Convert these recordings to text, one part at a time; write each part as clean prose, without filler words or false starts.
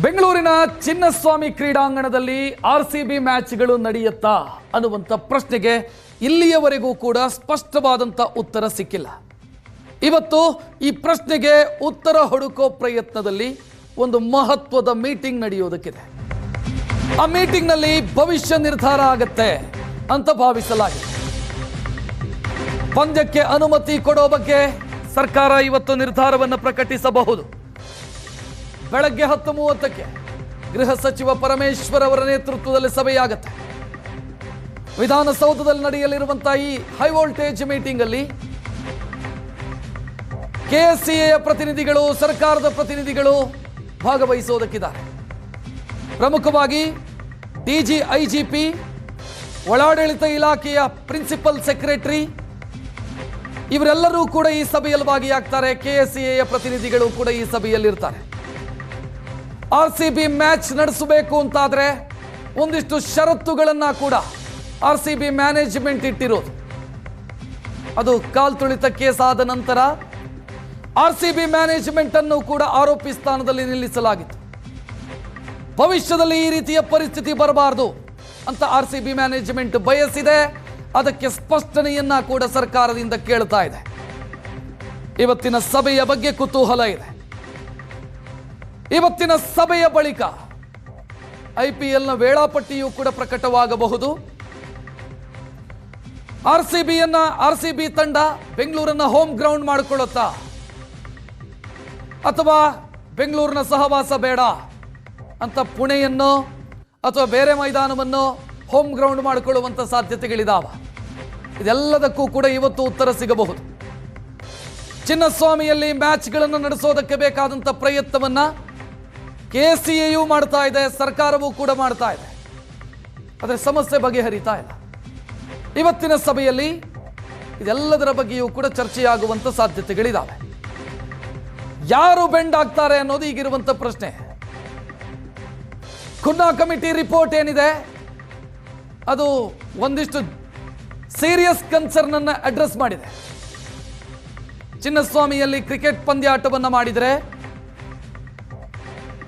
ಬೆಂಗಳೂರಿನ ಚಿನ್ನಸ್ವಾಮಿ ಕ್ರೀಡಾಂಗಣದಲ್ಲಿ ಆರ್ಸಿಬಿ ಮ್ಯಾಚ್ಗಳು ನಡೆಯುತ್ತಾ ಅನ್ನುವಂಥ ಪ್ರಶ್ನೆಗೆ ಇಲ್ಲಿಯವರೆಗೂ ಕೂಡ ಸ್ಪಷ್ಟವಾದಂಥ ಉತ್ತರ ಸಿಕ್ಕಿಲ್ಲ. ಇವತ್ತು ಈ ಪ್ರಶ್ನೆಗೆ ಉತ್ತರ ಹುಡುಕೋ ಪ್ರಯತ್ನದಲ್ಲಿ ಒಂದು ಮಹತ್ವದ ಮೀಟಿಂಗ್ ನಡೆಯೋದಕ್ಕಿದೆ. ಆ ಮೀಟಿಂಗ್ನಲ್ಲಿ ಭವಿಷ್ಯ ನಿರ್ಧಾರ ಆಗತ್ತೆ ಅಂತ ಭಾವಿಸಲಾಗಿದೆ. ಪಂದ್ಯಕ್ಕೆ ಅನುಮತಿ ಕೊಡೋ ಬಗ್ಗೆ ಸರ್ಕಾರ ಇವತ್ತು ನಿರ್ಧಾರವನ್ನು ಪ್ರಕಟಿಸಬಹುದು. ಬೆಳಗ್ಗೆ 10:30ಕ್ಕೆ ಗೃಹ ಸಚಿವ ಪರಮೇಶ್ವರ್ ಅವರ ನೇತೃತ್ವದಲ್ಲಿ ಸಭೆಯಾಗುತ್ತೆ. ವಿಧಾನಸೌಧದಲ್ಲಿ ನಡೆಯಲಿರುವಂತಹ ಈ ಹೈ ವೋಲ್ಟೇಜ್ ಮೀಟಿಂಗ್ ಅಲ್ಲಿ ಕೆಎಸ್ಸಿಎಯ ಪ್ರತಿನಿಧಿಗಳು, ಸರ್ಕಾರದ ಪ್ರತಿನಿಧಿಗಳು ಭಾಗವಹಿಸುವುದಕ್ಕಿದ್ದಾರೆ. ಪ್ರಮುಖವಾಗಿ ಡಿಜಿ, ಐಜಿಪಿ, ಒಳಾಡಳಿತ ಇಲಾಖೆಯ ಪ್ರಿನ್ಸಿಪಲ್ ಸೆಕ್ರೆಟರಿ ಇವರೆಲ್ಲರೂ ಕೂಡ ಈ ಸಭೆಯಲ್ಲಿ ಭಾಗಿಯಾಗ್ತಾರೆ. ಕೆಎಸ್ಸಿಎಯ ಪ್ರತಿನಿಧಿಗಳು ಕೂಡ ಈ ಸಭೆಯಲ್ಲಿರ್ತಾರೆ. ಆರ್ಸಿಬಿ ಮ್ಯಾಚ್ ನಡೆಸಬೇಕು ಅಂತಾದ್ರೆ ಒಂದಿಷ್ಟು ಷರತ್ತುಗಳನ್ನ ಕೂಡ ಆರ್ಸಿಬಿ ಮ್ಯಾನೇಜ್ಮೆಂಟ್ ಇಟ್ಟಿರೋದು. ಅದು ಕಾಲ್ತುಳಿತ ಕೇಸ್ ಆದ ನಂತರ ಆರ್ಸಿಬಿ ಮ್ಯಾನೇಜ್ಮೆಂಟ್ ಅನ್ನು ಕೂಡ ಆರೋಪಿ ಸ್ಥಾನದಲ್ಲಿ ನಿಲ್ಲಿಸಲಾಗಿತ್ತು. ಭವಿಷ್ಯದಲ್ಲಿ ಈ ರೀತಿಯ ಪರಿಸ್ಥಿತಿ ಬರಬಾರದು ಅಂತ ಆರ್ಸಿಬಿ ಮ್ಯಾನೇಜ್ಮೆಂಟ್ ಬಯಸಿದೆ. ಅದಕ್ಕೆ ಸ್ಪಷ್ಟನೆಯನ್ನ ಕೂಡ ಸರ್ಕಾರದಿಂದ ಕೇಳ್ತಾ ಇದೆ. ಇವತ್ತಿನ ಸಭೆಯ ಬಗ್ಗೆ ಕುತೂಹಲ ಇದೆ. ಇವತ್ತಿನ ಸಭೆಯ ಬಳಿಕ ಐಪಿಎಲ್ನ ವೇಳಾಪಟ್ಟಿಯೂ ಕೂಡ ಪ್ರಕಟವಾಗಬಹುದು. ಆರ್ಸಿಬಿ ತಂಡ ಬೆಂಗಳೂರನ್ನ ಹೋಮ್ ಗ್ರೌಂಡ್ ಮಾಡಿಕೊಳ್ಳುತ್ತಾ ಅಥವಾ ಬೆಂಗಳೂರಿನ ಸಹವಾಸ ಬೇಡ ಅಂತ ಪುಣೆಯನ್ನು ಅಥವಾ ಬೇರೆ ಮೈದಾನವನ್ನು ಹೋಮ್ ಗ್ರೌಂಡ್ ಮಾಡಿಕೊಳ್ಳುವಂಥ ಸಾಧ್ಯತೆಗಳಿದಾವ. ಇದೆಲ್ಲದಕ್ಕೂ ಕೂಡ ಇವತ್ತು ಉತ್ತರ ಸಿಗಬಹುದು. ಚಿನ್ನಸ್ವಾಮಿಯಲ್ಲಿ ಮ್ಯಾಚ್ಗಳನ್ನು ನಡೆಸೋದಕ್ಕೆ ಬೇಕಾದಂಥ ಪ್ರಯತ್ನವನ್ನ ಕೆಎಸ್ಸಿಎಯೂ ಮಾಡ್ತಾ ಇದೆ, ಸರ್ಕಾರವೂ ಕೂಡ ಮಾಡ್ತಾ ಇದೆ. ಆದರೆ ಸಮಸ್ಯೆ ಬಗೆಹರಿತಾ ಇಲ್ಲ. ಇವತ್ತಿನ ಸಭೆಯಲ್ಲಿ ಇದೆಲ್ಲದರ ಬಗ್ಗೆಯೂ ಕೂಡ ಚರ್ಚೆಯಾಗುವಂಥ ಸಾಧ್ಯತೆಗಳಿದ್ದಾವೆ. ಯಾರು ಬೆಂಡ್ ಆಗ್ತಾರೆ ಅನ್ನೋದು ಈಗಿರುವಂಥ ಪ್ರಶ್ನೆ. ಖುನ್ನಾ ಕಮಿಟಿ ರಿಪೋರ್ಟ್ ಏನಿದೆ ಅದು ಒಂದಿಷ್ಟು ಸೀರಿಯಸ್ ಕನ್ಸರ್ನ್ ಅನ್ನು ಅಡ್ರೆಸ್ ಮಾಡಿದೆ. ಚಿನ್ನಸ್ವಾಮಿಯಲ್ಲಿ ಕ್ರಿಕೆಟ್ ಪಂದ್ಯಾಟವನ್ನು ಮಾಡಿದರೆ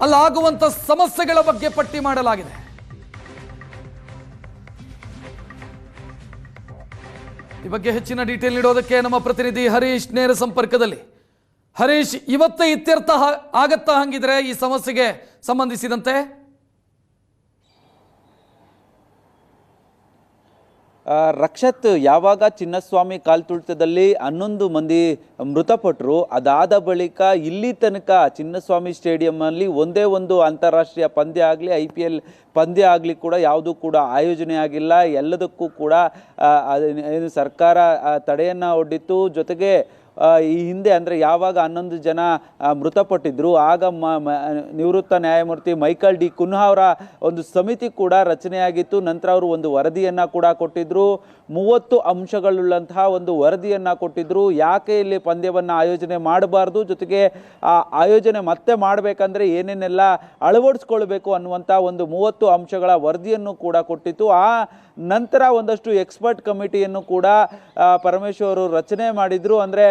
ಅಲ್ಲಾಗುವಂಥ ಸಮಸ್ಯೆಗಳ ಬಗ್ಗೆ ಪಟ್ಟಿ ಮಾಡಲಾಗಿದೆ. ಈ ಬಗ್ಗೆ ಹೆಚ್ಚಿನ ಡೀಟೇಲ್ ನೀಡೋದಕ್ಕೆ ನಮ್ಮ ಪ್ರತಿನಿಧಿ ಹರೀಶ್ ನೇರ ಸಂಪರ್ಕದಲ್ಲಿ. ಹರೀಶ್, ಇವತ್ತೇ ಇತ್ಯರ್ಥ ಆಗತ್ತಾ ಹಂಗಿದ್ರೆ ಈ ಸಮಸ್ಯೆಗೆ ಸಂಬಂಧಿಸಿದಂತೆ? ರಕ್ಷತ್, ಯಾವಾಗ ಚಿನ್ನಸ್ವಾಮಿ ಕಾಲ್ತುಳಿತದಲ್ಲಿ 11 ಮಂದಿ ಮೃತಪಟ್ಟರು, ಅದಾದ ಬಳಿಕ ಇಲ್ಲಿ ತನಕ ಚಿನ್ನಸ್ವಾಮಿ ಸ್ಟೇಡಿಯಂನಲ್ಲಿ ಒಂದೇ ಒಂದು ಅಂತಾರಾಷ್ಟ್ರೀಯ ಪಂದ್ಯ ಆಗಲಿ, IPL ಪಂದ್ಯ ಆಗಲಿ ಕೂಡ ಯಾವುದೂ ಕೂಡ ಆಯೋಜನೆ ಆಗಿಲ್ಲ. ಎಲ್ಲದಕ್ಕೂ ಕೂಡ ಏನು ಸರ್ಕಾರ ತಡೆಯನ್ನು ಒಡ್ಡಿತ್ತು. ಜೊತೆಗೆ ಈ ಹಿಂದೆ ಅಂದರೆ ಯಾವಾಗ 11 ಜನ ಮೃತಪಟ್ಟಿದ್ರು ಆಗ ನಿವೃತ್ತ ನ್ಯಾಯಮೂರ್ತಿ ಮೈಕಲ್ ಡಿ ಕುನ್ಹಾ ಅವರ ಒಂದು ಸಮಿತಿ ಕೂಡ ರಚನೆಯಾಗಿತ್ತು. ನಂತರ ಅವರು ಒಂದು ವರದಿಯನ್ನು ಕೂಡ ಕೊಟ್ಟಿದ್ದರು. 30 ಅಂಶಗಳುಳ್ಳಂತಹ ಒಂದು ವರದಿಯನ್ನು ಕೊಟ್ಟಿದ್ದರು. ಯಾಕೆ ಇಲ್ಲಿ ಪಂದ್ಯವನ್ನು ಆಯೋಜನೆ ಮಾಡಬಾರ್ದು, ಜೊತೆಗೆ ಆ ಆಯೋಜನೆ ಮತ್ತೆ ಮಾಡಬೇಕಂದ್ರೆ ಏನೇನೆಲ್ಲ ಅಳವಡಿಸ್ಕೊಳ್ಬೇಕು ಅನ್ನುವಂಥ ಒಂದು 30 ಅಂಶಗಳ ವರದಿಯನ್ನು ಕೂಡ ಕೊಟ್ಟಿತ್ತು. ಆ ನಂತರ ಒಂದಷ್ಟು ಎಕ್ಸ್ಪರ್ಟ್ ಕಮಿಟಿಯನ್ನು ಕೂಡ ಪರಮೇಶ್ವರ್ ಅವರು ರಚನೆ ಮಾಡಿದರು. ಅಂದರೆ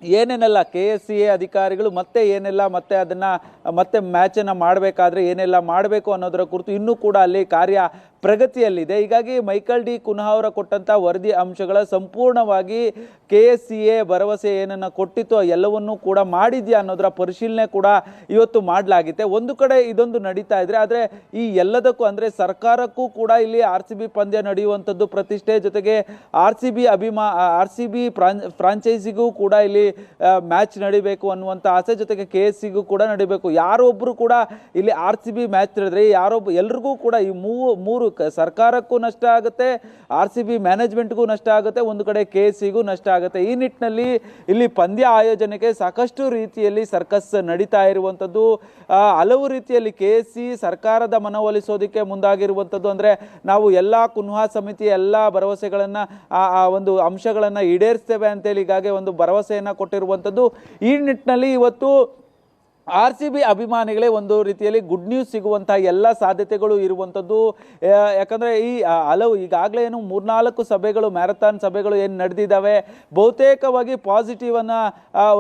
ಏನೇನೆಲ್ಲ ಕೆಎಸ್ಸಿಎ ಅಧಿಕಾರಿಗಳು ಮತ್ತೆ ಮತ್ತೆ ಮ್ಯಾಚನ್ನು ಮಾಡಬೇಕಾದ್ರೆ ಏನೆಲ್ಲ ಮಾಡಬೇಕು ಅನ್ನೋದರ ಕುರಿತು ಇನ್ನೂ ಕೂಡ ಅಲ್ಲಿ ಕಾರ್ಯ ಪ್ರಗತಿಯಲ್ಲಿದೆ. ಹೀಗಾಗಿ ಮೈಕಲ್ ಡಿ ಕುನ್ಹಾ ಅವರ ಕೊಟ್ಟಂಥ ವರದಿ ಅಂಶಗಳ ಸಂಪೂರ್ಣವಾಗಿ ಕೆಎಸ್ಸಿಎ ಭರವಸೆ ಏನನ್ನು ಕೊಟ್ಟಿತ್ತು ಎಲ್ಲವನ್ನೂ ಕೂಡ ಮಾಡಿದ್ಯಾ ಅನ್ನೋದರ ಪರಿಶೀಲನೆ ಕೂಡ ಇವತ್ತು ಮಾಡಲಾಗಿದೆ. ಒಂದು ಕಡೆ ಇದೊಂದು ನಡೀತಾ ಇದ್ರೆ, ಆದರೆ ಈ ಎಲ್ಲದಕ್ಕೂ ಅಂದರೆ ಸರ್ಕಾರಕ್ಕೂ ಕೂಡ ಇಲ್ಲಿ RCB ಪಂದ್ಯ ನಡೆಯುವಂಥದ್ದು ಪ್ರತಿಷ್ಠೆ, ಜೊತೆಗೆ RCB ಫ್ರಾಂಚೈಸಿಗೂ ಕೂಡ ಇಲ್ಲಿ ಮ್ಯಾಚ್ ನಡಿಬೇಕು ಅನ್ನುವಂಥ ಆಸೆ, ಜೊತೆಗೆ ಕೆಎಸ್ಸಿಗೂ ಕೂಡ ನಡಿಬೇಕು. ಯಾರೊಬ್ಬರು ಕೂಡ ಇಲ್ಲಿ RCB ಮ್ಯಾಚ್ ನಡೆದ್ರೆ ಎಲ್ರಿಗೂ ಕೂಡ ಈ ಮೂರು ಸರ್ಕಾರಕ್ಕೂ ನಷ್ಟ ಆಗುತ್ತೆ, RCB ಮ್ಯಾನೇಜ್ಮೆಂಟ್ಗೂ ನಷ್ಟ ಆಗುತ್ತೆ, ಒಂದು ಕಡೆ ಕೆಎಸ್ಸಿಗೂ ನಷ್ಟ ಆಗುತ್ತೆ. ಈ ನಿಟ್ಟಿನಲ್ಲಿ ಇಲ್ಲಿ ಪಂದ್ಯ ಆಯೋಜನೆಗೆ ಸಾಕಷ್ಟು ರೀತಿಯಲ್ಲಿ ಸರ್ಕಸ್ ನಡೀತಾ ಇರುವಂಥದ್ದು. ಹಲವು ರೀತಿಯಲ್ಲಿ ಕೆಎಸ್ಸಿ ಸರ್ಕಾರದ ಮನವೊಲಿಸೋದಕ್ಕೆ ಮುಂದಾಗಿರುವಂಥದ್ದು. ಅಂದರೆ ನಾವು ಎಲ್ಲ ಕುನ್ಹಾ ಸಮಿತಿಯ ಎಲ್ಲ ಭರವಸೆಗಳನ್ನು ಆ ಒಂದು ಅಂಶಗಳನ್ನು ಈಡೇರಿಸ್ತೇವೆ ಅಂತೇಳಿ ಈಗಾಗಲೇ ಒಂದು ಭರವಸೆಯನ್ನು ಕೊಟ್ಟಿರುವಂಥದ್ದು. ಈ ನಿಟ್ಟಿನಲ್ಲಿ ಇವತ್ತು RCB ಅಭಿಮಾನಿಗಳೇ ಒಂದು ರೀತಿಯಲ್ಲಿ ಗುಡ್ ನ್ಯೂಸ್ ಸಿಗುವಂತಹ ಎಲ್ಲ ಸಾಧ್ಯತೆಗಳು ಇರುವಂಥದ್ದು. ಯಾಕಂದರೆ ಈ ಹಲವು ಈಗಾಗಲೇ ಏನು 3-4 ಸಭೆಗಳು, ಮ್ಯಾರಥಾನ್ ಸಭೆಗಳು ಏನು ನಡೆದಿದ್ದಾವೆ, ಬಹುತೇಕವಾಗಿ ಪಾಸಿಟಿವ್ ಅನ್ನ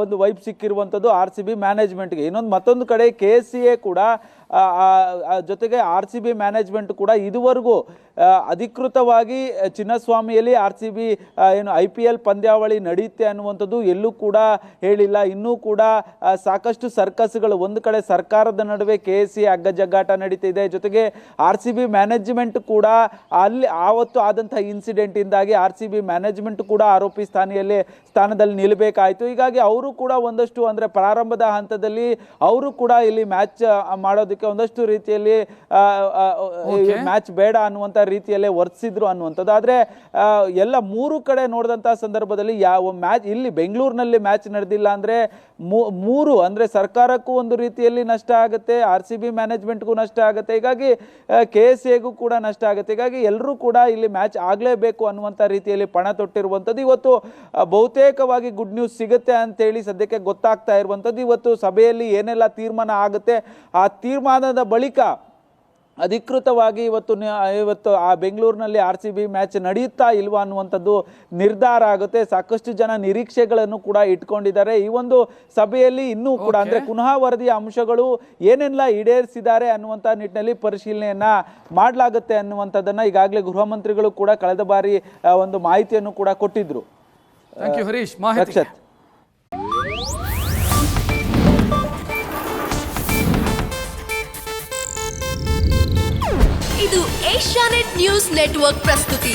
ಒಂದು ವೈಬ್ ಸಿಕ್ಕಿರುವಂಥದ್ದು RCB ಮ್ಯಾನೇಜ್ಮೆಂಟ್ಗೆ. ಮತ್ತೊಂದು ಕಡೆ KCA ಕೂಡ ಜೊತೆಗೆ RCB ಮ್ಯಾನೇಜ್ಮೆಂಟ್ ಕೂಡ ಇದುವರೆಗೂ ಅಧಿಕೃತವಾಗಿ ಚಿನ್ನಸ್ವಾಮಿಯಲ್ಲಿ RCB ಏನು IPL ಪಂದ್ಯಾವಳಿ ನಡೆಯುತ್ತೆ ಅನ್ನುವಂಥದ್ದು ಎಲ್ಲೂ ಕೂಡ ಹೇಳಿಲ್ಲ. ಇನ್ನೂ ಕೂಡ ಸಾಕಷ್ಟು ಸರ್ಕಸ್ಗಳು, ಒಂದು ಕಡೆ ಸರ್ಕಾರದ ನಡುವೆ KCA ಅಗ್ಗಜಗ್ಗಾಟ ನಡೀತಿದೆ, ಜೊತೆಗೆ RCB ಮ್ಯಾನೇಜ್ಮೆಂಟ್ ಕೂಡ ಅಲ್ಲಿ ಆವತ್ತು ಆದಂಥ ಇನ್ಸಿಡೆಂಟಿಂದಾಗಿ RCB ಮ್ಯಾನೇಜ್ಮೆಂಟ್ ಕೂಡ ಆರೋಪಿ ಸ್ಥಾನದಲ್ಲಿ ನಿಲ್ಲಬೇಕಾಯಿತು. ಹೀಗಾಗಿ ಅವರು ಕೂಡ ಒಂದಷ್ಟು ಅಂದರೆ ಪ್ರಾರಂಭದ ಹಂತದಲ್ಲಿ ಅವರು ಕೂಡ ಇಲ್ಲಿ ಮ್ಯಾಚ್ ಮಾಡೋದಕ್ಕೆ ಒಂದಷ್ಟು ರೀತಿಯಲ್ಲಿ ಮ್ಯಾಚ್ ಬೇಡ ಅನ್ನುವಂಥ ರೀತಿಯಲ್ಲೇ ವರ್ತಿಸಿದ್ರು ಅನ್ನುವಂಥದ್ದು. ಆದರೆ ಎಲ್ಲ 3 ಕಡೆ ನೋಡಿದಂಥ ಸಂದರ್ಭದಲ್ಲಿ ಯಾವ ಮ್ಯಾಚ್ ಇಲ್ಲಿ ಬೆಂಗಳೂರಿನಲ್ಲಿ ಮ್ಯಾಚ್ ನಡೆದಿಲ್ಲ ಅಂದರೆ 3 ಅಂದರೆ ಸರ್ಕಾರಕ್ಕೂ ಒಂದು ರೀತಿಯಲ್ಲಿ ನಷ್ಟ ಆಗುತ್ತೆ, RCB ಮ್ಯಾನೇಜ್ಮೆಂಟ್ಗೂ ನಷ್ಟ ಆಗುತ್ತೆ, ಹೀಗಾಗಿ KCAಗೂ ಕೂಡ ನಷ್ಟ ಆಗುತ್ತೆ. ಹೀಗಾಗಿ ಎಲ್ಲರೂ ಕೂಡ ಇಲ್ಲಿ ಮ್ಯಾಚ್ ಆಗಲೇಬೇಕು ಅನ್ನುವಂಥ ರೀತಿಯಲ್ಲಿ ಪಣ ತೊಟ್ಟಿರುವಂಥದ್ದು. ಇವತ್ತು ಬಹುತೇಕವಾಗಿ ಗುಡ್ ನ್ಯೂಸ್ ಸಿಗುತ್ತೆ ಅಂತೇಳಿ ಸದ್ಯಕ್ಕೆ ಗೊತ್ತಾಗ್ತಾ ಇರುವಂಥದ್ದು. ಇವತ್ತು ಸಭೆಯಲ್ಲಿ ಏನೆಲ್ಲ ತೀರ್ಮಾನ ಆಗುತ್ತೆ, ಆ ತೀರ್ಮಾನದ ಬಳಿಕ ಅಧಿಕೃತವಾಗಿ ಇವತ್ತು ಆ ಬೆಂಗಳೂರಿನಲ್ಲಿ RCB ಮ್ಯಾಚ್ ನಡೆಯುತ್ತಾ ಇಲ್ವಾ ಅನ್ನುವಂಥದ್ದು ನಿರ್ಧಾರ ಆಗುತ್ತೆ. ಸಾಕಷ್ಟು ಜನ ನಿರೀಕ್ಷೆಗಳನ್ನು ಕೂಡ ಇಟ್ಕೊಂಡಿದ್ದಾರೆ. ಈ ಒಂದು ಸಭೆಯಲ್ಲಿ ಇನ್ನೂ ಕೂಡ ಅಂದರೆ ಪುನಃ ವರದಿಯ ಅಂಶಗಳು ಏನೆಲ್ಲ ಈಡೇರಿಸಿದ್ದಾರೆ ಅನ್ನುವಂಥ ನಿಟ್ಟಿನಲ್ಲಿ ಪರಿಶೀಲನೆಯನ್ನ ಮಾಡಲಾಗುತ್ತೆ ಅನ್ನುವಂಥದ್ದನ್ನ ಈಗಾಗಲೇ ಗೃಹ ಮಂತ್ರಿಗಳು ಕೂಡ ಕಳೆದ ಬಾರಿ ಒಂದು ಮಾಹಿತಿಯನ್ನು ಕೂಡ ಕೊಟ್ಟಿದ್ರು. ಹರೀಶ್, ರಕ್ಷತ್. ಇದು ಏಷ್ಯಾನೆಟ್ ನ್ಯೂಸ್ ನೆಟ್ವರ್ಕ್ ಪ್ರಸ್ತುತಿ.